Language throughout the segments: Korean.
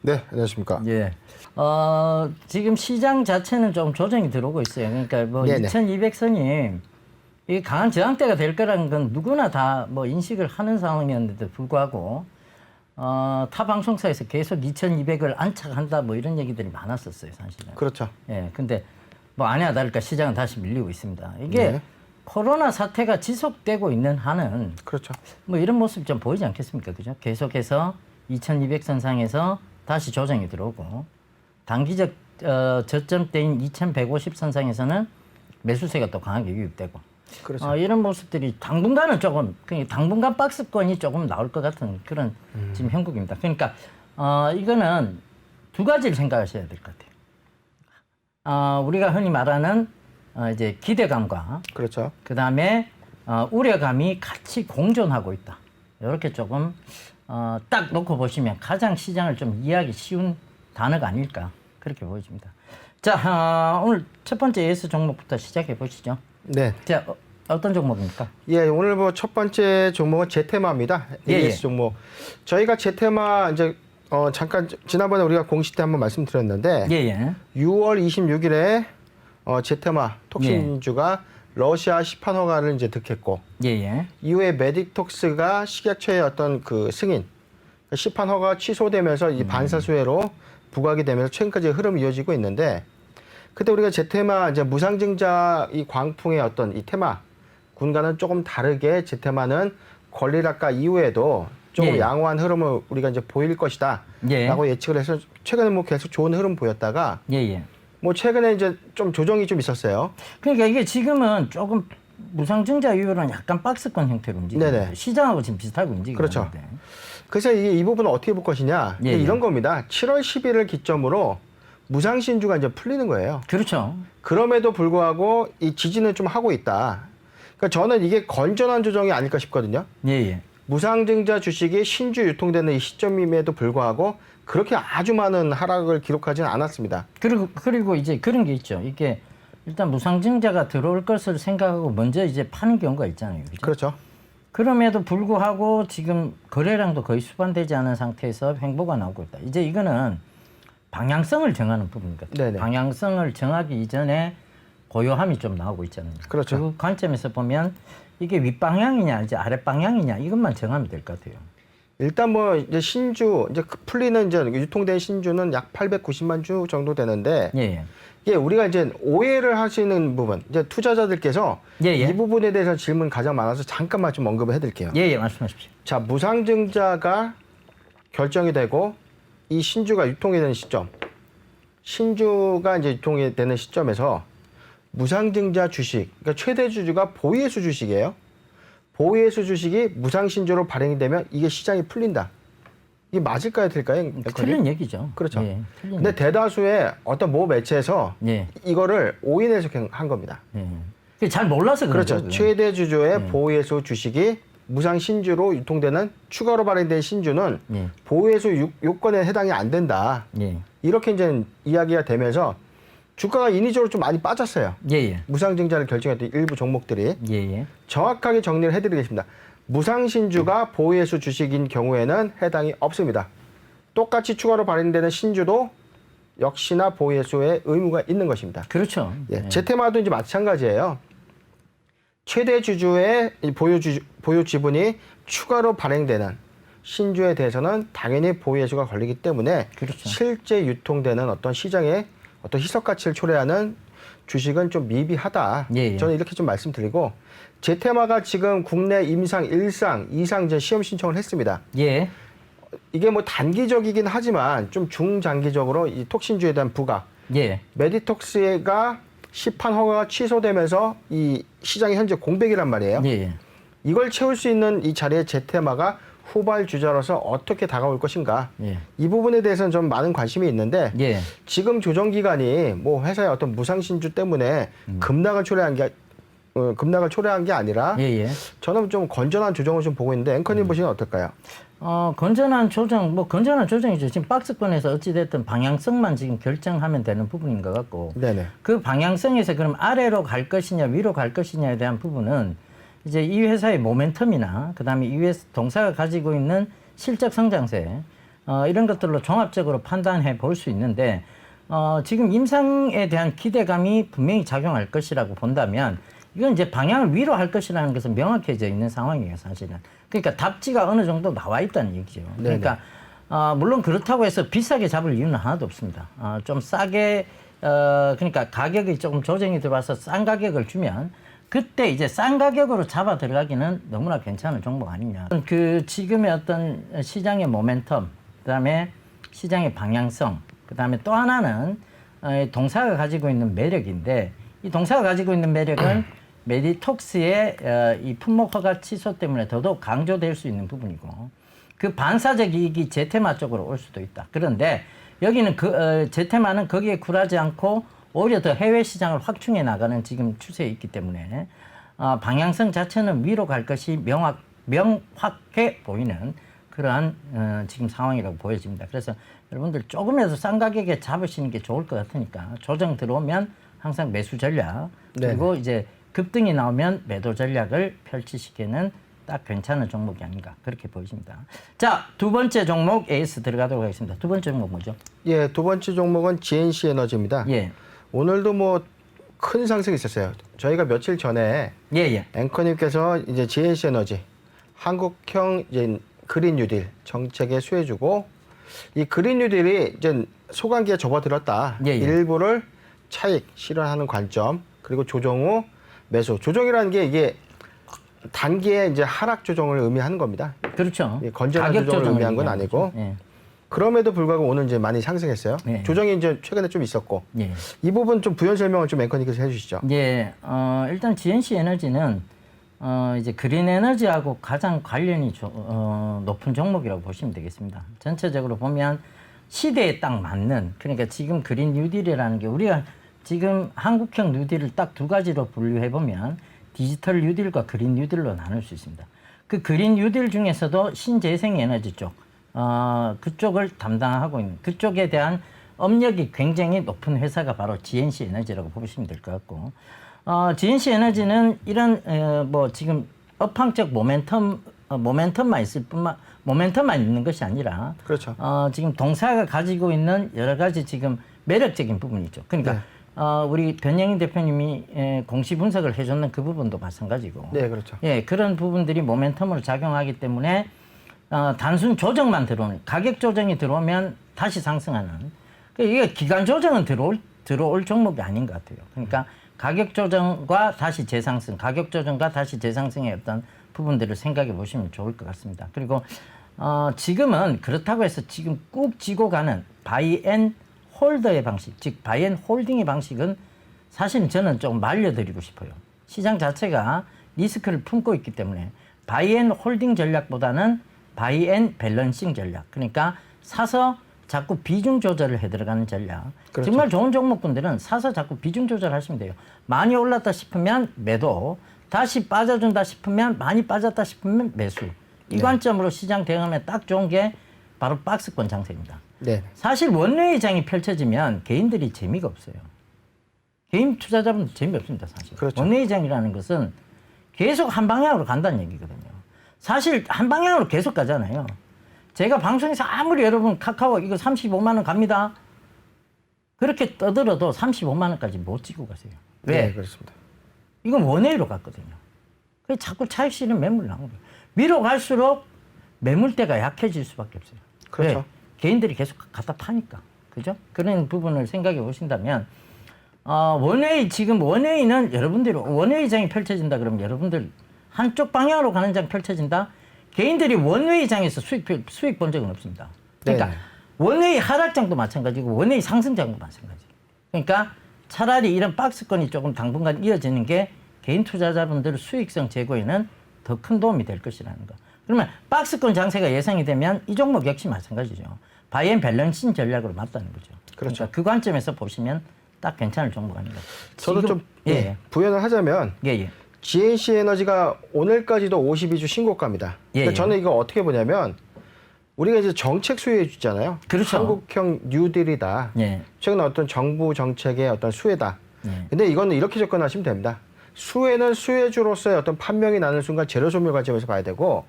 네, 안녕하십니까. 예. 지금 시장 자체는 좀 조정이 들어오고 있어요. 그러니까 뭐 네네. 2200선이 이 강한 저항대가 될 거라는 건 누구나 다 뭐 인식을 하는 상황이었는데도 불구하고 타 방송사에서 계속 2200을 안착한다 뭐 이런 얘기들이 많았었어요, 사실은. 그렇죠. 예. 근데 뭐 아니야 다를까 시장은 다시 밀리고 있습니다. 이게 네. 코로나 사태가 지속되고 있는 한은 그렇죠. 뭐 이런 모습이 좀 보이지 않겠습니까? 그죠? 계속해서 2200선 상에서 다시 조정이 들어오고 단기적 저점대인 2150선 상에서는 매수세가 또 강하게 유입되고 그렇죠. 이런 모습들이 당분간은 조금 당분간 박스권이 조금 나올 것 같은 그런 지금 형국입니다. 그러니까 이거는 두 가지를 생각하셔야 될 것 같아요. 우리가 흔히 말하는 이제 기대감과 그렇죠. 그 다음에 우려감이 같이 공존하고 있다. 이렇게 조금 딱 놓고 보시면 가장 시장을 좀 이해하기 쉬운 단어가 아닐까 그렇게 보여집니다. 자, 오늘 첫 번째 예스 종목부터 시작해 보시죠. 네. 자, 어떤 종목입니까? 예, 오늘 뭐 첫 번째 종목은 제테마입니다. 예, AS 예. 종목. 저희가 제테마 이제 잠깐 지난번에 우리가 공시 때 한번 말씀드렸는데 예, 예. 6월 26일에 제테마 톡신주가 러시아 시판 허가를 이제 득했고 예, 예. 이후에 메딕톡스가 식약처의 어떤 그 승인 시판 허가 취소되면서 이 반사수혜로 부각이 되면서 최근까지 흐름이 이어지고 있는데 그때 우리가 제테마 이제 무상증자 이 광풍의 어떤 이 테마 군과는 조금 다르게 제테마는 권리락가 이후에도 좀 예. 양호한 흐름을 우리가 이제 보일 것이다 예. 라고 예측을 해서 최근에 뭐 계속 좋은 흐름 보였다가 예, 예. 뭐 최근에 이제 좀 조정이 좀 있었어요. 그러니까 이게 지금은 조금 무상증자 이후로는 약간 박스권 형태로 움직이는 네네. 거예요. 시장하고 지금 비슷하게 움직이고 그렇죠. 있는데. 그래서 이 부분을 어떻게 볼 것이냐 예, 예. 이런 겁니다. 7월 10일을 기점으로 무상신주가 이제 풀리는 거예요. 그렇죠. 그럼에도 불구하고 이 지지는 좀 하고 있다. 그러니까 저는 이게 건전한 조정이 아닐까 싶거든요. 예, 예. 무상증자 주식이 신주 유통되는 이 시점임에도 불구하고 그렇게 아주 많은 하락을 기록하지는 않았습니다. 그리고 이제 그런 게 있죠. 이게 일단 무상증자가 들어올 것을 생각하고 먼저 이제 파는 경우가 있잖아요. 그죠? 그렇죠. 그럼에도 불구하고 지금 거래량도 거의 수반되지 않은 상태에서 횡보가 나오고 있다. 이제 이거는 방향성을 정하는 부분입니다. 네네. 방향성을 정하기 이전에 고요함이 좀 나오고 있잖아요. 그렇죠. 그 관점에서 보면 이게 윗방향이냐 이제 아랫방향이냐 이것만 정하면 될 것 같아요. 일단 뭐 이제 신주 이제 풀리는 이제 유통된 신주는 약 890만 주 정도 되는데 예, 예. 이게 우리가 이제 오해를 하시는 부분 이제 투자자들께서 예, 예. 이 부분에 대해서 질문 가장 많아서 잠깐만 좀 언급을 해드릴게요. 예, 예, 말씀하십시오. 자, 무상증자가 결정이 되고 이 신주가 유통이 되는 시점, 신주가 이제 유통이 되는 시점에서 무상증자 주식, 그러니까 최대 주주가 보유예수 주식이에요. 보유예수 주식이 무상신주로 발행이 되면 이게 시장이 풀린다. 이게 맞을까요, 틀릴까요? 틀린 얘기죠. 그렇죠. 예, 틀린 근데 대다수의 어떤 모 매체에서 예. 이거를 오인해서 한 겁니다. 예. 그게 잘 몰라서 그런 그렇죠. 거죠. 최대 주주의 보유예수 주식이 무상 신주로 유통되는 추가로 발행된 신주는 예. 보유예수 요건에 해당이 안 된다. 예. 이렇게 이제 이야기가 되면서 주가가 인위적으로 좀 많이 빠졌어요. 예, 예. 무상증자를 결정했던 일부 종목들이 예, 예. 정확하게 정리를 해드리겠습니다. 무상신주가 보유예수 주식인 경우에는 해당이 없습니다. 똑같이 추가로 발행되는 신주도 역시나 보유예수의 의무가 있는 것입니다. 그렇죠. 예, 제테마도 이제 마찬가지예요. 최대 주주의 보유 지분이 추가로 발행되는 신주에 대해서는 당연히 보유예수가 걸리기 때문에 그렇죠. 실제 유통되는 어떤 시장의 어떤 희석 가치를 초래하는 주식은 좀 미비하다. 예, 예. 저는 이렇게 좀 말씀드리고 제테마가 지금 국내 임상 1상, 2상 이제 시험 신청을 했습니다. 예. 이게 뭐 단기적이긴 하지만 좀 중장기적으로 이 톡신주에 대한 부각. 예. 메디톡스가 시판 허가가 취소되면서 이 시장이 현재 공백이란 말이에요. 예. 이걸 채울 수 있는 이 자리에 제테마가 후발 주자로서 어떻게 다가올 것인가. 예. 이 부분에 대해서는 좀 많은 관심이 있는데 예. 지금 조정 기간이 뭐 회사의 어떤 무상신주 때문에 급락을 초래한 게 아니라 예. 예. 저는 좀 건전한 조정을 좀 보고 있는데 앵커님 보시면 어떨까요? 건전한 조정, 뭐 건전한 조정이죠. 지금 박스권에서 어찌됐든 방향성만 지금 결정하면 되는 부분인 것 같고. 네네. 그 방향성에서 그럼 아래로 갈 것이냐, 위로 갈 것이냐에 대한 부분은 이제 이 회사의 모멘텀이나 그다음에 이 회사 동사가 가지고 있는 실적 성장세, 이런 것들로 종합적으로 판단해 볼 수 있는데 지금 임상에 대한 기대감이 분명히 작용할 것이라고 본다면 이건 이제 방향을 위로 할 것이라는 것은 명확해져 있는 상황이에요, 사실은. 그러니까 답지가 어느 정도 나와 있다는 얘기죠. 그러니까 물론 그렇다고 해서 비싸게 잡을 이유는 하나도 없습니다. 좀 싸게 그러니까 가격이 조금 조정이 들어와서 싼 가격을 주면 그때 이제 싼 가격으로 잡아 들어가기는 너무나 괜찮은 종목 아니냐. 그 지금의 어떤 시장의 모멘텀, 그다음에 시장의 방향성, 그다음에 또 하나는 동사가 가지고 있는 매력인데 이 동사가 가지고 있는 매력은 메디톡스의 이 품목 허가 취소 때문에 더더욱 강조될 수 있는 부분이고 그 반사적 이익이 제테마 쪽으로 올 수도 있다. 그런데 여기는 제테마는 거기에 굴하지 않고 오히려 더 해외 시장을 확충해 나가는 지금 추세에 있기 때문에 방향성 자체는 위로 갈 것이 명확해 보이는 그러한 지금 상황이라고 보여집니다. 그래서 여러분들 조금이라도 싼 가격에 잡으시는 게 좋을 것 같으니까 조정 들어오면 항상 매수 전략 그리고 이제 급등이 나오면 매도 전략을 펼치시기에는 딱 괜찮은 종목이 아닌가 그렇게 보여집니다. 자, 두 번째 종목 AS 들어가도록 하겠습니다. 두 번째 종목 뭐죠? 예, 두 번째 종목은 GNC 에너지입니다. 예. 오늘도 뭐 큰 상승이 있었어요. 저희가 며칠 전에 앵커님께서 이제 GNC 에너지 한국형 이제 그린 뉴딜 정책에 수혜주고 이 그린 뉴딜이 이제 소강기에 접어들었다. 일부를 차익 실현하는 관점 그리고 조정 후 매수. 조정이라는 게 이게 단기에 이제 하락 조정을 의미하는 겁니다. 그렇죠. 건전한 조정을 의미한 건 아니고. 그럼에도 불구하고 오늘 이제 많이 상승했어요. 조정이 이제 최근에 좀 있었고. 이 부분 좀 부연 설명을 좀 앵커님께서 해주시죠. 예. 일단 GNC 에너지는 이제 그린 에너지하고 가장 관련이 높은 종목이라고 보시면 되겠습니다. 전체적으로 보면 시대에 딱 맞는 그러니까 지금 그린 뉴딜이라는 게 우리가 지금 한국형 뉴딜을 딱 두 가지로 분류해 보면 디지털 뉴딜과 그린 뉴딜로 나눌 수 있습니다. 그 그린 뉴딜 중에서도 신재생 에너지 쪽 그쪽을 담당하고 있는 그쪽에 대한 업력이 굉장히 높은 회사가 바로 GNC 에너지라고 보시면 될 것 같고 GNC 에너지는 이런 뭐 지금 업황적 모멘텀만 있을 뿐만 모멘텀만 있는 것이 아니라 그렇죠. 지금 동사가 가지고 있는 여러 가지 지금 매력적인 부분이죠. 그러니까 우리 변영인 대표님이 공시 분석을 해줬는 그 부분도 마찬가지고. 네, 그렇죠. 예, 그런 부분들이 모멘텀으로 작용하기 때문에 단순 조정만 들어오는 가격 조정이 들어오면 다시 상승하는 이게 기간 조정은 들어올 종목이 아닌 것 같아요. 그러니까 가격 조정과 다시 재상승, 가격 조정과 다시 재상승의 어떤 부분들을 생각해 보시면 좋을 것 같습니다. 그리고 지금은 그렇다고 해서 지금 꾹 쥐고 가는 바이 앤 홀더의 방식, 즉 바이 앤 홀딩의 방식은 사실은 저는 좀 말려드리고 싶어요. 시장 자체가 리스크를 품고 있기 때문에 바이 앤 홀딩 전략보다는 바이 앤 밸런싱 전략. 그러니까 사서 자꾸 비중 조절을 해 들어가는 전략. 그렇죠. 정말 좋은 종목분들은 사서 자꾸 비중 조절하시면 돼요. 많이 올랐다 싶으면 매도, 다시 빠져준다 싶으면 많이 빠졌다 싶으면 매수. 이 관점으로 시장 대응하면 딱 좋은 게 바로 박스권 장세입니다. 사실 원외의장이 펼쳐지면 개인들이 재미가 없어요. 개인 투자자분들 재미없습니다, 사실. 그렇죠. 원외의장이라는 것은 계속 한 방향으로 간다는 얘기거든요. 사실 한 방향으로 계속 가잖아요. 제가 방송에서 아무리 여러분 카카오 이거 35만 원 갑니다. 그렇게 떠들어도 35만 원까지 못 찍고 가세요. 왜? 네, 그렇습니다. 이건 원외로 갔거든요. 그래서 자꾸 차익 실현 매물 나오는 거예요. 위로 갈수록 매물대가 약해질 수밖에 없어요. 그렇죠. 왜? 개인들이 계속 갖다 파니까. 그죠? 그런 부분을 생각해 보신다면 원웨이 지금 원웨이는 여러분들이 원웨이장이 펼쳐진다 그러면 여러분들 한쪽 방향으로 가는 장 펼쳐진다. 개인들이 원웨이장에서 수익 본 적은 없습니다. 그러니까 원웨이 하락장도 마찬가지고 원웨이 상승장도 마찬가지. 그러니까 차라리 이런 박스권이 조금 당분간 이어지는 게 개인 투자자분들 수익성 제고에는 더 큰 도움이 될 것이라는 거. 그러면 박스권 장세가 예상이 되면 이 종목 역시 마찬가지죠. 바이앤 밸런싱 전략으로 맞다는 거죠. 그렇죠. 그러니까 그 관점에서 보시면 딱 괜찮을 종목 아닌가. 저도 좀 부연을 하자면 GNC 에너지가 오늘까지도 52주 신고가입니다. 그러니까 저는 이거 어떻게 보냐면 우리가 이제 정책 수혜해 주잖아요. 그렇죠. 한국형 뉴딜이다. 최근 어떤 정부 정책의 어떤 수혜다. 근데 이거는 이렇게 접근하시면 됩니다. 수혜는 수혜주로서의 어떤 판명이 나는 순간 재료 소멸 관점에서 봐야 되고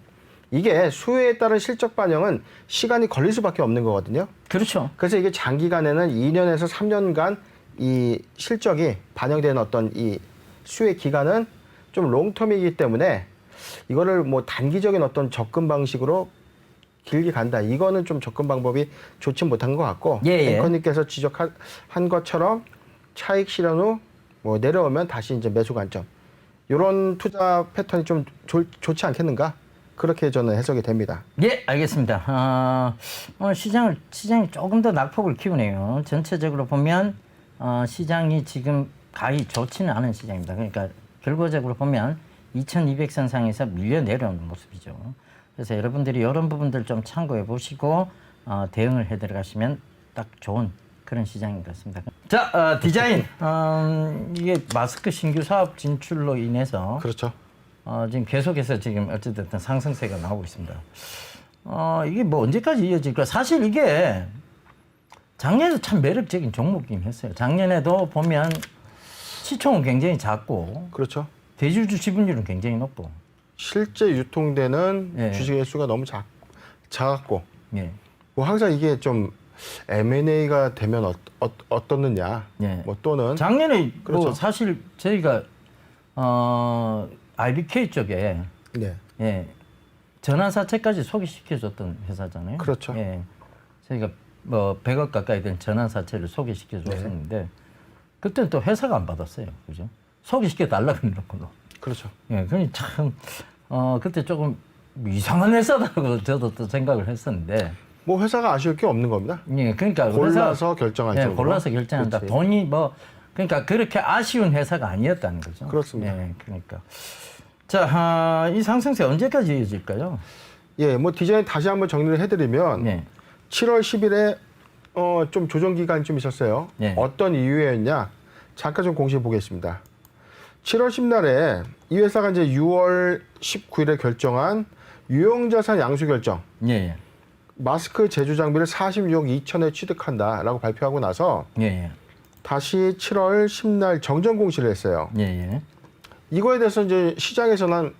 이게 수요에 따른 실적 반영은 시간이 걸릴 수밖에 없는 거거든요. 그렇죠. 그래서 이게 장기간에는 2년에서 3년간 이 실적이 반영되는 어떤 이 수요의 기간은 좀 롱텀이기 때문에 이거를 뭐 단기적인 어떤 접근 방식으로 길게 간다. 이거는 좀 접근 방법이 좋지 못한 것 같고 예. 앵커님께서 지적한 것처럼 차익 실현 후 뭐 내려오면 다시 이제 매수 관점. 이런 투자 패턴이 좀 좋지 않겠는가? 그렇게 저는 해석이 됩니다. 예, 알겠습니다. 오늘 시장이 조금 더 낙폭을 키우네요. 전체적으로 보면 시장이 지금 가히 좋지는 않은 시장입니다. 그러니까 결과적으로 보면 2200선 상에서 밀려 내려오는 모습이죠. 그래서 여러분들이 이런 부분들 좀 참고해 보시고 대응을 해 들어가시면 딱 좋은 그런 시장인 것 같습니다. 자, 디자인. 이게 마스크 신규 사업 진출로 인해서 그렇죠. 지금 계속해서 지금 어쨌든 상승세가 나오고 있습니다. 이게 뭐 언제까지 이어질까? 사실 이게 작년에도 참 매력적인 종목이긴 했어요. 작년에도 보면 시총은 굉장히 작고 그렇죠. 대주주 지분율은 굉장히 높고. 실제 유통되는 예. 주식의 수가 너무 작았고 예. 뭐 항상 이게 좀 M&A가 되면 어떻느냐 예. 뭐 또는 작년에 그렇죠. 뭐 사실 저희가 IBK 쪽에 네. 예, 전환사채까지 소개시켜줬던 회사잖아요. 그렇죠. 예, 저희가 뭐 100억 가까이 된 전환사채를 소개시켜줬었는데 그때는 또 회사가 안 받았어요. 그죠? 소개시켜 달라고 그러고도. 그렇죠. 예, 그니 참 그때 조금 이상한 회사라고 저도 또 생각을 했었는데. 뭐 회사가 아쉬울 게 없는 겁니다. 예, 그러니까 골라서 결정할 예, 정도로. 골라서 결정한다. 그렇지. 돈이 뭐 그러니까 그렇게 아쉬운 회사가 아니었다는 거죠. 그렇습니다. 예, 그러니까 자, 이 상승세 언제까지 이어질까요? 예, 뭐 디자인 다시 한번 정리를 해드리면 네. 7월 10일에 좀 조정 기간이 좀 있었어요. 네. 어떤 이유였냐? 잠깐 좀 공시해 보겠습니다. 7월 10날에 이 회사가 이제 6월 19일에 결정한 유형자산 양수 결정. 예, 예. 마스크 제조 장비를 46억 2천에 취득한다라고 발표하고 나서 예, 예. 다시 7월 10날 정정 공시를 했어요. 예, 예. 이거에 대해서 이제 시장에서는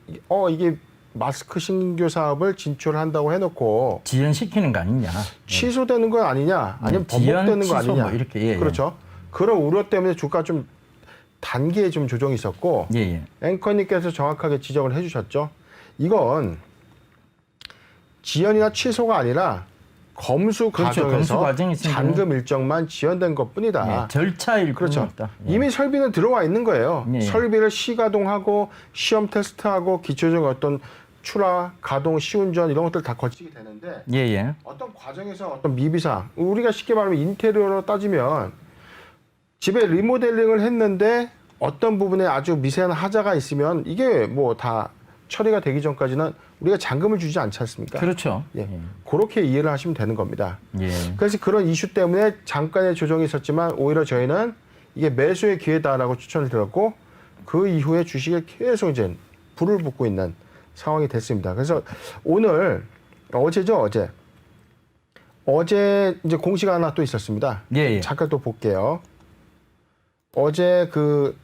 이게 마스크 신규 사업을 진출한다고 해놓고 지연시키는 거 아니냐? 취소되는 거 아니냐, 아니면 지연, 번복되는 거 취소 아니냐. 뭐 이렇게, 예, 예. 그렇죠. 그런 우려 때문에 주가 좀 단기에 좀 조정이 있었고 예, 예. 앵커님께서 정확하게 지적을 해주셨죠. 이건 지연이나 취소가 아니라 검수 그렇죠. 과정에서 검수 과정이 있으면 잔금 일정만 지연된 것뿐이다. 예, 절차일 그렇죠. 뿐이었다. 예. 이미 설비는 들어와 있는 거예요. 예, 예. 설비를 시가동하고 시험 테스트하고 기초적인 어떤 출하, 가동, 시운전 이런 것들 다 거치게 되는데 예, 예. 어떤 과정에서 어떤 미비상, 우리가 쉽게 말하면 인테리어로 따지면 집에 리모델링을 했는데 어떤 부분에 아주 미세한 하자가 있으면 이게 뭐 다 처리가 되기 전까지는 우리가 잔금을 주지 않지 않습니까? 그렇죠. 예. 그렇게 이해를 하시면 되는 겁니다. 예. 그래서 그런 이슈 때문에 잠깐의 조정이 있었지만 오히려 저희는 이게 매수의 기회다라고 추천을 드렸고 그 이후에 주식에 계속 이제 불을 붙고 있는 상황이 됐습니다. 그래서 오늘 어제죠, 어제 이제 공시가 하나 또 있었습니다. 예, 예. 잠깐 또 볼게요. 어제 그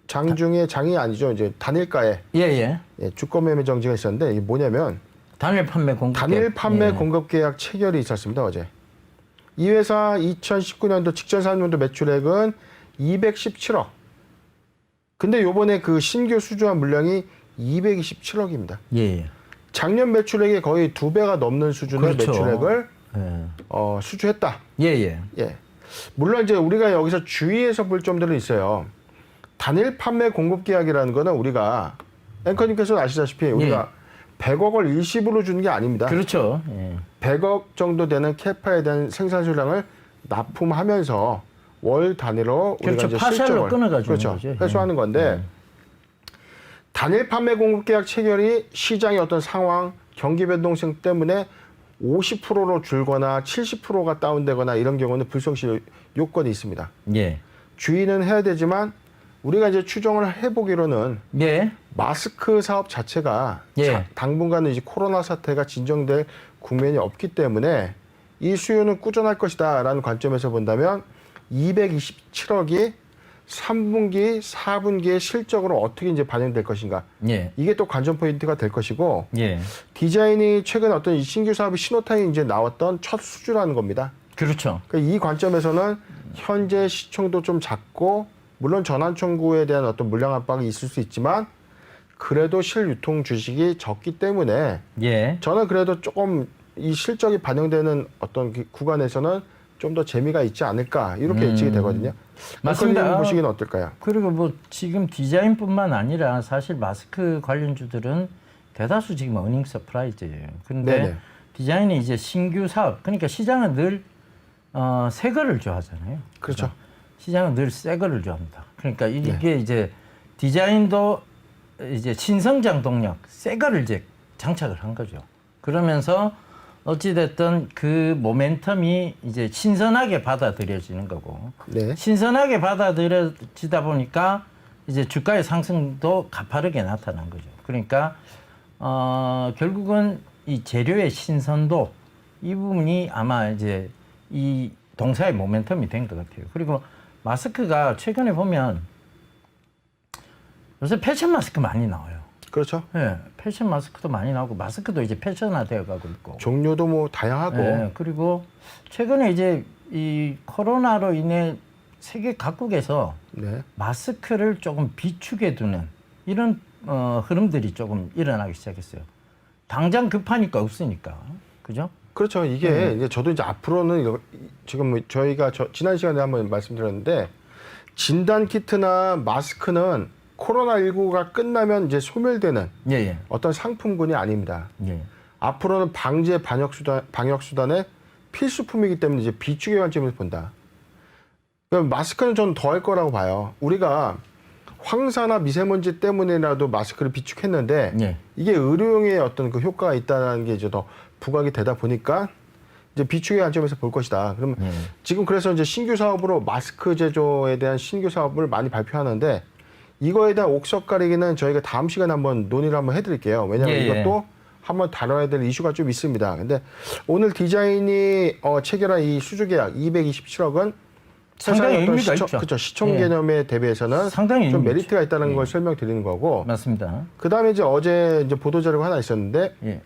장중에 장이 아니죠, 이제 단일가에 예, 예. 주권 매매 정지가 있었는데 이게 뭐냐면 단일 판매 공급. 단일 판매 예. 공급 계약 체결이 있었습니다, 어제. 이 회사 2019년도 직전 3년도 매출액은 217억. 근데 요번에 그 신규 수주한 물량이 227억입니다. 예, 예. 작년 매출액의 거의 2배가 넘는 수준의 그렇죠. 매출액을 예. 수주했다. 예, 예. 예. 물론 이제 우리가 여기서 주의해서 볼 점들은 있어요. 단일 판매 공급 계약이라는 거는 우리가 앵커님께서 아시다시피 우리가 100억을 일시불로 주는 게 아닙니다. 그렇죠. 예. 100억 정도 되는 캐파에 대한 생산 수량을 납품하면서 월 단위로 그렇죠. 우리가 이제 파샬로 실적을 끊어가지고 그렇죠. 거죠. 회수하는 건데 단일 판매 공급 계약 체결이 시장의 어떤 상황, 경기 변동성 때문에 50%로 줄거나 70%가 다운되거나 이런 경우는 불성실 요건이 있습니다. 예. 주의는 해야 되지만 우리가 이제 추정을 해보기로는 예. 마스크 사업 자체가 예. 당분간은 이제 코로나 사태가 진정될 국면이 없기 때문에 이 수요는 꾸준할 것이다라는 관점에서 본다면 227억이 3분기, 4분기의 실적으로 어떻게 이제 반영될 것인가. 예. 이게 또 관전 포인트가 될 것이고 예. 디자인이 최근 어떤 이 신규 사업의 신호탄이 이제 나왔던 첫 수주라는 겁니다. 그렇죠. 그러니까 이 관점에서는 현재 시총도 좀 작고 물론 전환 청구에 대한 어떤 물량 압박이 있을 수 있지만 그래도 실유통 주식이 적기 때문에 예. 저는 그래도 조금 이 실적이 반영되는 어떤 그 구간에서는 좀 더 재미가 있지 않을까 이렇게 예측이 되거든요. 맞습니다. 앵커님 보시기는 어떨까요? 그리고 뭐 지금 디자인뿐만 아니라 사실 마스크 관련주들은 대다수 지금 어닝 서프라이즈예요. 그런데 네네. 디자인이 이제 신규 사업, 그러니까 시장은 늘 새 거를 좋아하잖아요. 그렇죠. 시장은 늘 새 거를 좋아합니다. 그러니까 이게 이제 디자인도 이제 신성장 동력, 새 거를 이제 장착을 한 거죠. 그러면서 어찌됐든 그 모멘텀이 이제 신선하게 받아들여지는 거고, 네. 신선하게 받아들여지다 보니까 이제 주가의 상승도 가파르게 나타난 거죠. 그러니까 결국은 이 재료의 신선도 이 부분이 아마 이제 이 동사의 모멘텀이 된 것 같아요. 그리고 마스크가 최근에 보면 요새 패션 마스크 많이 나와요. 그렇죠. 예, 패션 마스크도 많이 나오고 마스크도 이제 패션화되어 가고 있고. 종류도 뭐 다양하고. 예, 그리고 최근에 이제 이 코로나로 인해 세계 각국에서 네. 마스크를 조금 비축해 두는 이런 흐름들이 조금 일어나기 시작했어요. 당장 급하니까 없으니까. 그죠? 그렇죠. 이게 이제 저도 이제 앞으로는 지금 뭐 저희가 지난 시간에 한번 말씀드렸는데 진단 키트나 마스크는 코로나19가 끝나면 이제 소멸되는 예, 예. 어떤 상품군이 아닙니다. 예. 앞으로는 방제 방역 수단의 필수품이기 때문에 이제 비축의 관점에서 본다. 그럼 마스크는 저는 더 할 거라고 봐요. 우리가 황사나 미세먼지 때문에라도 마스크를 비축했는데 예. 이게 의료용의 어떤 그 효과가 있다는 게 이제 더 부각이 되다 보니까 이제 비축의 관점에서 볼 것이다. 그러면 지금 그래서 이제 신규 사업으로 마스크 제조에 대한 신규 사업을 많이 발표하는데 이거에 대한 옥석 가리기는 저희가 다음 시간에 한번 논의를 한번 해드릴게요. 왜냐하면 예, 예. 이것도 한번 다뤄야 될 이슈가 좀 있습니다. 근데 오늘 디자인이 체결한 이 수주 계약 227억은 상당히 의미가 있죠. 그렇죠. 시총 예. 개념에 대비해서는 상당히 좀 의미가 메리트가 있다는 걸 설명드리는 거고. 맞습니다. 그다음에 이제 어제 이제 보도 자료가 하나 있었는데 예.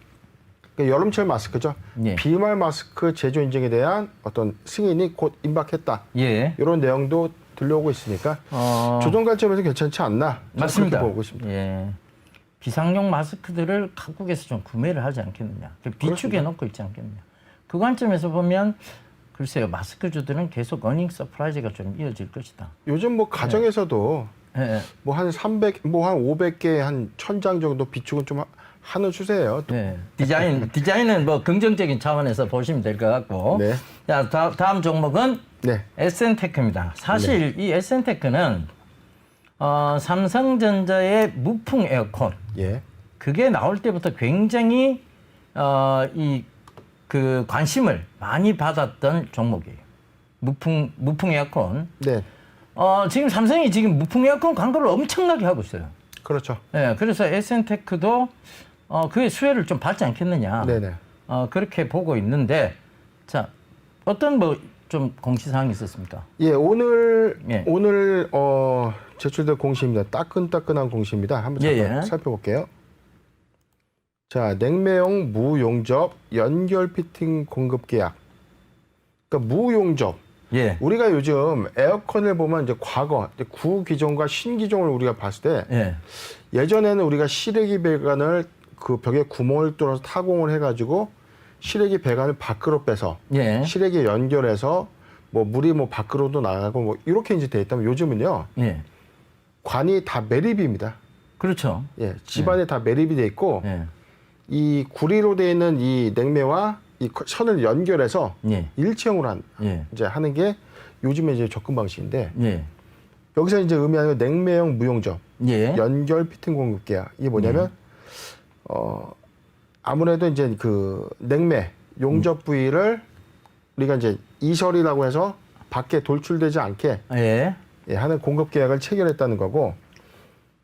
여름철 마스크죠. 예. 비말 마스크 제조 인증에 대한 어떤 승인이 곧 임박했다. 예. 이런 내용도 들려오고 있으니까 조정 관점에서 괜찮지 않나? 맞습니다. 그렇게 보고 있습니다. 예. 비상용 마스크들을 각국에서 좀 구매를 하지 않겠느냐. 비축해 놓고 있지 않겠느냐. 그 관점에서 보면 글쎄요. 마스크주들은 계속 어닝 서프라이즈가 좀 이어질 것이다. 요즘 뭐 가정에서도 예. 뭐 한 300, 뭐 한 500개, 한 1000장 정도 비축은 좀 하는 추세예요. 네. 디자인은 뭐 긍정적인 차원에서 보시면 될 것 같고. 네. 자, 다음 종목은 네. SN테크입니다. 사실 이 SN테크는 삼성전자의 무풍 에어컨 예. 그게 나올 때부터 굉장히 그 관심을 많이 받았던 종목이에요. 무풍 에어컨. 네. 지금 삼성이 지금 무풍 에어컨 광고를 엄청나게 하고 있어요. 그렇죠. 네, 그래서 SN테크도 그의 수혜를 좀 받지 않겠느냐. 네네. 그렇게 보고 있는데, 자, 어떤 뭐 좀 공시사항이 있었습니까? 예, 오늘 예. 제출된 공시입니다. 따끈따끈한 공시입니다. 한번 예, 잠깐 예. 살펴볼게요. 자, 냉매용 무용접 연결 피팅 공급 계약. 그러니까 무용접. 예. 우리가 요즘 에어컨을 보면 이제 과거 이제 구기종과 신기종을 우리가 봤을 때 예. 예전에는 우리가 시래기 배관을 그 벽에 구멍을 뚫어서 타공을 해가지고 시래기 배관을 밖으로 빼서 예. 시래기에 연결해서 뭐 물이 뭐 밖으로도 나가고 뭐 이렇게 이제 돼 있다면 요즘은요 예. 관이 다 매립입니다. 그렇죠. 예, 집안에 다 매립이 돼 있고 예. 이 구리로 돼 있는 이 냉매와 이 선을 연결해서 예. 일체형으로 예. 이제 하는 게 요즘에 이제 접근 방식인데 예. 여기서 이제 의미하는 냉매형 무용접 예. 연결 피팅 공급 계약 이게 뭐냐면 아무래도 이제 그 냉매 용접 부위를 우리가 이제 이설이라고 해서 밖에 돌출되지 않게 예. 하는 공급 계약을 체결했다는 거고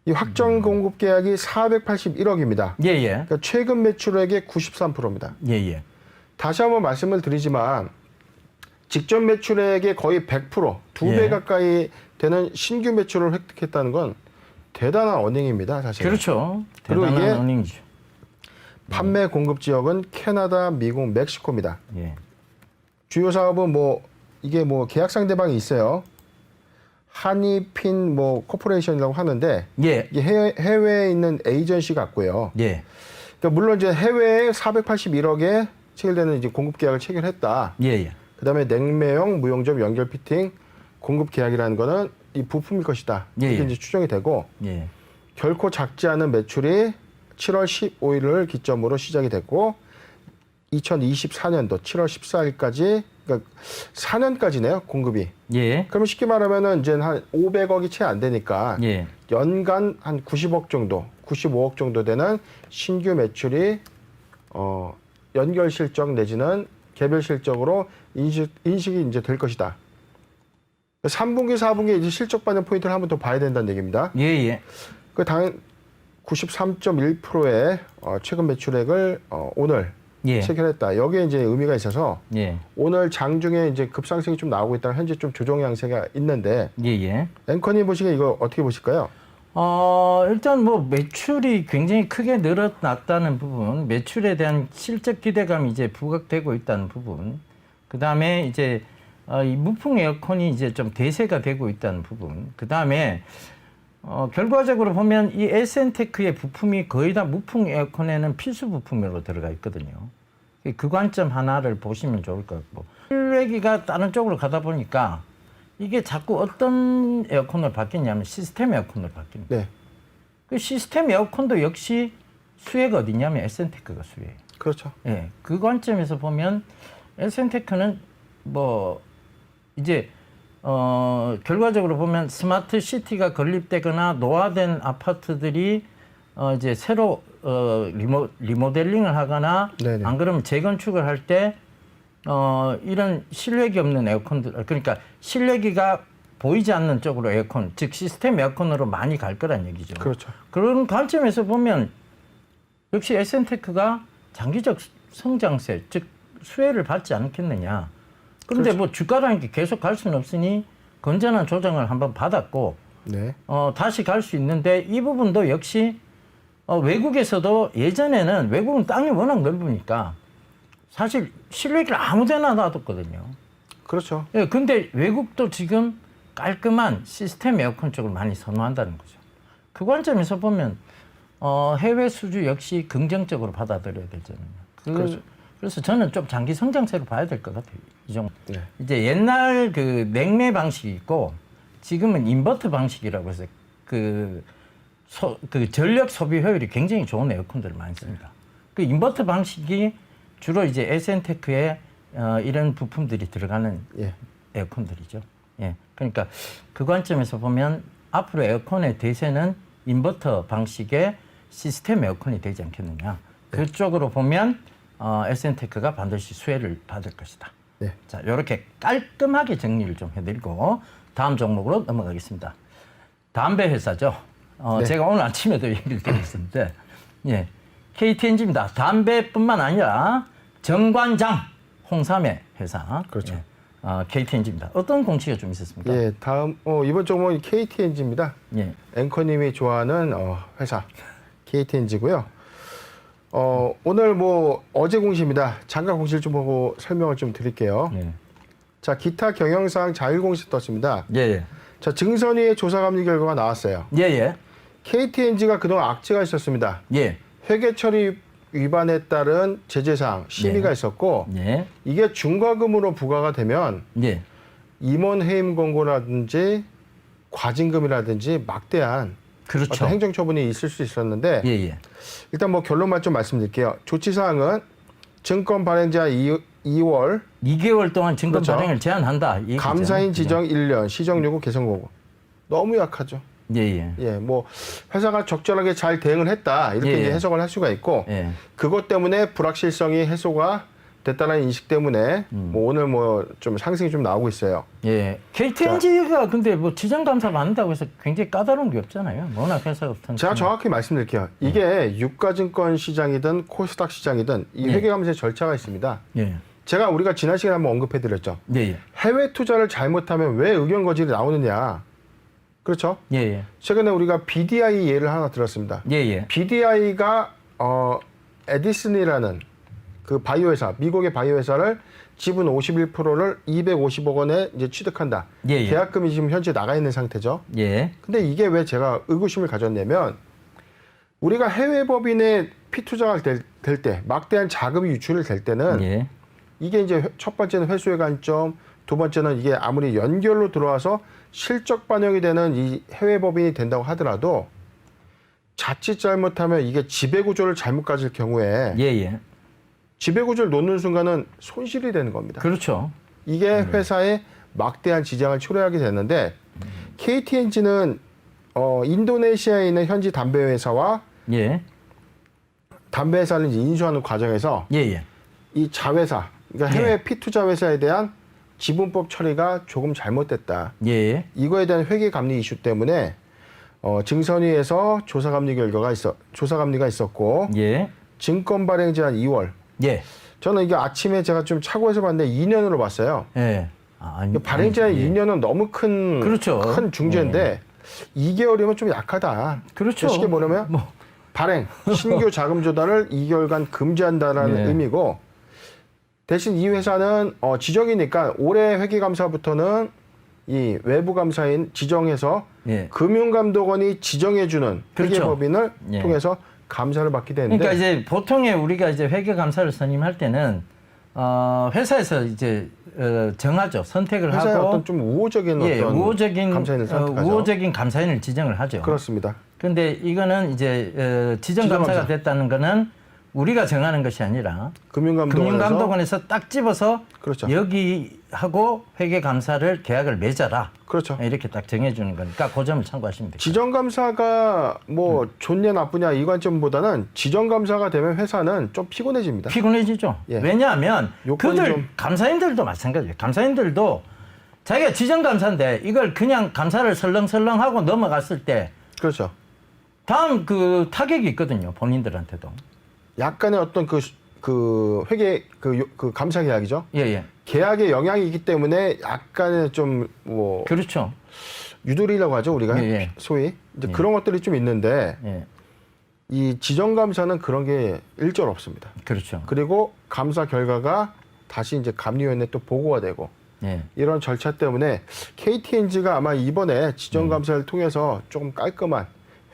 이 확정 공급 계약이 481억입니다. 예. 예. 그러니까 최근 매출액의 93%입니다. 예. 예. 다시 한번 말씀을 드리지만 직전 매출액의 거의 100%, 2배 예. 가까이 되는 신규 매출을 획득했다는 건 대단한 어닝입니다, 사실. 그렇죠. 그리고 대단한 이게 어닝이죠. 판매 공급 지역은 캐나다, 미국, 멕시코입니다. 예. 주요 사업은 뭐 이게 뭐 계약 상대방이 있어요. 한이핀 뭐 코퍼레이션이라고 하는데 예. 이게 해외에 있는 에이전시 같고요. 예. 그러니까 물론 이제 해외에 481억에 체결되는 이제 공급 계약을 체결했다. 예. 예. 그다음에 냉매형 무용점 연결 피팅 공급 계약이라는 거는 이 부품일 것이다. 예, 이렇게 예. 이제 추정이 되고 예. 결코 작지 않은 매출이 7월 15일을 기점으로 시작이 됐고 2024년도 7월 14일까지 그러니까 4년까지네요 공급이. 예. 그러면 쉽게 말하면은 이제 한 500억이 채 안 되니까 예. 연간 한 90억 정도, 95억 정도 되는 신규 매출이 연결 실적 내지는 개별 실적으로 인식이 이제 될 것이다. 3분기, 4분기 이제 실적 반영 포인트를 한번 더 봐야 된다는 얘기입니다. 예. 예. 그 당 93.1%의 최근 매출액을 오늘 예. 체결했다. 여기에 이제 의미가 있어서 예. 오늘 장중에 이제 급상승이 좀 나오고 있다가 현재 좀 조정 양세가 있는데 예. 예. 앵커님 보시기에 이거 어떻게 보실까요? 일단 뭐 매출이 굉장히 크게 늘어났다는 부분, 매출에 대한 실적 기대감이 이제 부각되고 있다는 부분, 그 다음에 이제 이 무풍 에어컨이 이제 좀 대세가 되고 있다는 부분, 그 다음에 결과적으로 보면 이 에센테크의 부품이 거의 다 무풍 에어컨에는 필수 부품으로 들어가 있거든요. 그 관점 하나를 보시면 좋을 것 같고, 실외기가 다른 쪽으로 가다 보니까 이게 자꾸 어떤 에어컨으로 바뀌냐면 시스템 에어컨으로 바뀝니다. 네, 그 시스템 에어컨도 역시 수혜가 어디냐면 에센테크가 수혜예요. 그렇죠. 예, 그 관점에서 보면 에센테크는 뭐 이제 결과적으로 보면 스마트 시티가 건립되거나 노화된 아파트들이 이제 새로 리모델링을 하거나 네네. 안 그러면 재건축을 할 때 이런 실외기 없는 에어컨들, 그러니까 실외기가 보이지 않는 쪽으로 에어컨, 즉 시스템 에어컨으로 많이 갈 거란 얘기죠. 그렇죠. 그런 관점에서 보면 역시 에센테크가 장기적 성장세, 즉 수혜를 받지 않겠느냐. 그런데 그렇죠. 뭐 주가라는 게 계속 갈 수는 없으니 건전한 조정을 한번 받았고 네, 다시 갈 수 있는데 이 부분도 역시 외국에서도 예전에는 외국은 땅이 워낙 넓으니까 사실 실외기를 아무데나 놔뒀거든요. 그렇죠. 예, 근데 외국도 지금 깔끔한 시스템 에어컨 쪽을 많이 선호한다는 거죠. 그 관점에서 보면 해외 수주 역시 긍정적으로 받아들여야 되잖아요. 그렇죠. 그래서 저는 좀 장기 성장세로 봐야 될 것 같아요. 이 정도. 네. 이제 옛날 그 냉매 방식이 있고 지금은 인버터 방식이라고 해서 그 전력 소비 효율이 굉장히 좋은 에어컨들을 많이 씁니다. 그 인버터 방식이 주로 이제 에센테크에 이런 부품들이 들어가는 예. 에어컨들이죠. 예. 그러니까 그 관점에서 보면 앞으로 에어컨의 대세는 인버터 방식의 시스템 에어컨이 되지 않겠느냐. 그쪽으로 보면 에센테크가 반드시 수혜를 받을 것이다. 네. 자, 이렇게 깔끔하게 정리를 좀 해드리고 다음 종목으로 넘어가겠습니다. 담배 회사죠. 네. 제가 오늘 아침에도 얘기를 드렸었는데, 예, KTNG입니다. 담배뿐만 아니라 정관장 홍삼의 회사. 그렇죠. 예, KTNG입니다. 어떤 공시가 좀 있었습니까? 예, 다음 이번 종목은 KTNG입니다. 예. 앵커님이 좋아하는 회사 KTNG고요. 오늘 뭐 어제 공시입니다. 장가 공시를 좀 보고 설명을 좀 드릴게요. 예. 자, 기타 경영상 자율 공시 떴습니다. 예, 예. 자, 증선위의 조사 감리 결과가 나왔어요. 예, 예. KTNG가 그동안 악재가 있었습니다. 예. 회계 처리 위반에 따른 제재사항 심의가 네. 있었고 예. 이게 중과금으로 부과가 되면 예. 임원 해임 권고라든지 과징금이라든지 막대한 그렇죠. 어떤 행정처분이 있을 수 있었는데 예, 예. 일단 뭐 결론만 좀 말씀드릴게요. 조치사항은 증권 발행자 2월 2개월 동안 증권 그렇죠. 발행을 제한한다. 이 얘기죠. 감사인 지정 1년 시정 요구 개선 권고 너무 약하죠. 예, 예. 예, 뭐 회사가 적절하게 잘 대응을 했다 이렇게 예, 이제 예. 해석을 할 수가 있고 예. 그것 때문에 불확실성이 해소가 됐다는 인식 때문에 뭐 오늘 뭐 좀 상승이 좀 나오고 있어요. 예. KTNG가 근데 뭐 지정 감사 받는다고 해서 굉장히 까다로운 게 없잖아요. 워낙 회사가 없던. 제가 정확히 말씀드릴게요. 이게 유가증권 시장이든 코스닥 시장이든 이 예. 회계감사 절차가 있습니다. 예. 제가 우리가 지난 시간에 한번 언급해드렸죠. 예, 예. 해외 투자를 잘못하면 왜 의견 거절이 나오느냐. 그렇죠? 예, 예. 최근에 우리가 BDI 예를 하나 들었습니다. 예, 예. BDI가 에디슨이라는 그 바이오 회사, 미국의 바이오 회사를 지분 51%를 250억 원에 이제 취득한다. 예, 예. 계약금이 지금 현재 나가 있는 상태죠. 예. 근데 이게 왜 제가 의구심을 가졌냐면 우리가 해외 법인에 피투자가 될 때 막대한 자금이 유출이 될 때는 예. 이게 이제 첫 번째는 회수의 관점, 두 번째는 이게 아무리 연결로 들어와서 실적 반영이 되는 이 해외 법인이 된다고 하더라도 자칫 잘못하면 이게 지배구조를 잘못 가질 경우에 예, 예. 지배구조를 놓는 순간은 손실이 되는 겁니다. 그렇죠. 이게 회사에 막대한 지장을 초래하게 되는데 KTNG는 인도네시아에 있는 현지 담배 회사와 예. 담배 회사를 이제 인수하는 과정에서 예, 예. 이 자회사, 그러니까 해외 피투자 회사에 대한 지분법 처리가 조금 잘못됐다. 예. 이거에 대한 회계 감리 이슈 때문에 증선위에서 조사 감리가 있었고 예. 증권 발행 제한 2월. 예. 저는 이게 아침에 제가 좀 차고해서 봤는데 2년으로 봤어요. 예. 아니, 발행 제한 예. 2년은 너무 큰 그렇죠. 큰 중죄인데 2개월이면 좀 약하다. 그렇죠. 쉽게 뭐냐면 발행 신규 자금 조달을 2개월간 금지한다라는 예. 의미고 대신 이 회사는 지정이니까 올해 회계감사부터는 이 외부 감사인 지정해서 예. 금융감독원이 지정해주는 그렇죠. 회계법인을 예. 통해서 감사를 받게 되는데 그러니까 이제 보통의 우리가 이제 회계 감사를 선임할 때는 회사에서 이제 정하죠. 선택을 회사의 하고 어떤 좀 우호적인 예, 어떤 우호적인 감사인을 선택하죠. 우호적인 감사인을 지정을 하죠. 그렇습니다. 그런데 이거는 이제 지정 감사가 지정감사. 됐다는 거는 우리가 정하는 것이 아니라 금융감독원에서 딱 집어서 그렇죠. 여기하고 회계 감사를 계약을 맺어라. 그렇죠. 이렇게 딱 정해주는 거니까 그 점을 참고하시면 됩니다. 지정감사가 뭐 좋냐 나쁘냐 이 관점보다는 지정감사가 되면 회사는 좀 피곤해집니다. 피곤해지죠. 예. 왜냐하면 요건이 그들 좀- 감사인들도 마찬가지예요. 감사인들도 자기가 지정감사인데 이걸 그냥 감사를 설렁설렁하고 넘어갔을 때 그렇죠. 다음 그 타격이 있거든요. 본인들한테도. 약간의 어떤 그 회계 그 감사 계약이죠. 예, 예. 계약에 영향이 있기 때문에 약간의 좀 뭐 그렇죠. 유도리라고 하죠 우리가 예, 예. 소위 이제 그런 것들이 좀 있는데 예. 이 지정감사는 그런 게 일절 없습니다. 그렇죠. 그리고 감사 결과가 다시 이제 감리위원회에 또 보고가 되고 예. 이런 절차 때문에 KTNG가 아마 이번에 지정감사를 통해서 조금 깔끔한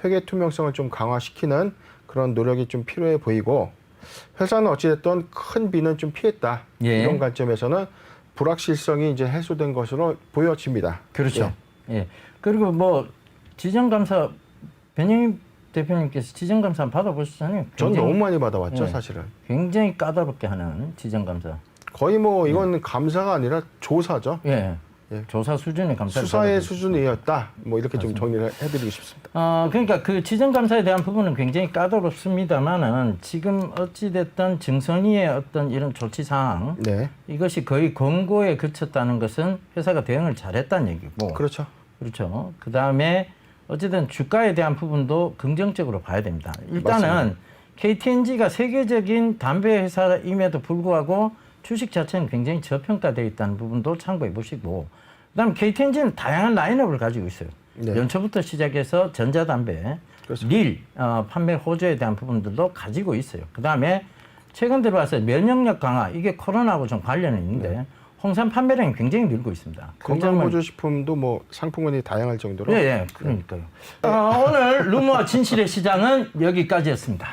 회계 투명성을 좀 강화시키는 그런 노력이 좀 필요해 보이고 회사는 어찌됐든 큰 비는 좀 피했다. 예. 이런 관점에서는 불확실성이 이제 해소된 것으로 보여집니다. 그렇죠. 예. 그리고 뭐 지정감사 변영임 대표님께서 지정감사 받아보셨잖아요. 전 굉장히- 너무 많이 받아왔죠, 예. 사실은. 굉장히 까다롭게 하는 지정감사. 거의 뭐 이건 감사가 아니라 조사죠. 예. 예. 조사 수준의 감사를 수사의 받아보셨죠. 수준이었다. 뭐 이렇게 좀 정리를 해드리고 싶습니다. 그러니까 그 지정감사에 대한 부분은 굉장히 까다롭습니다만은 지금 어찌됐든 증선위의 어떤 이런 조치 사항 네, 이것이 거의 권고에 그쳤다는 것은 회사가 대응을 잘했다는 얘기고 그렇죠. 그렇죠. 그 다음에 어쨌든 주가에 대한 부분도 긍정적으로 봐야 됩니다. 일단은 맞습니다. KTNG가 세계적인 담배 회사임에도 불구하고 주식 자체는 굉장히 저평가되어 있다는 부분도 참고해 보시고 그다음 KTNG는 다양한 라인업을 가지고 있어요. 네. 연초부터 시작해서 전자담배, 그렇죠. 릴 판매 호조에 대한 부분들도 가지고 있어요. 그다음에 최근 들어와서 면역력 강화 이게 코로나하고 좀 관련이 있는데 네. 홍삼 판매량이 굉장히 늘고 있습니다. 그 점을- 건강보조식품도 뭐 상품군이 다양할 정도로 예, 예, 그러니까요. 오늘 루머와 진실의 시장은 여기까지였습니다.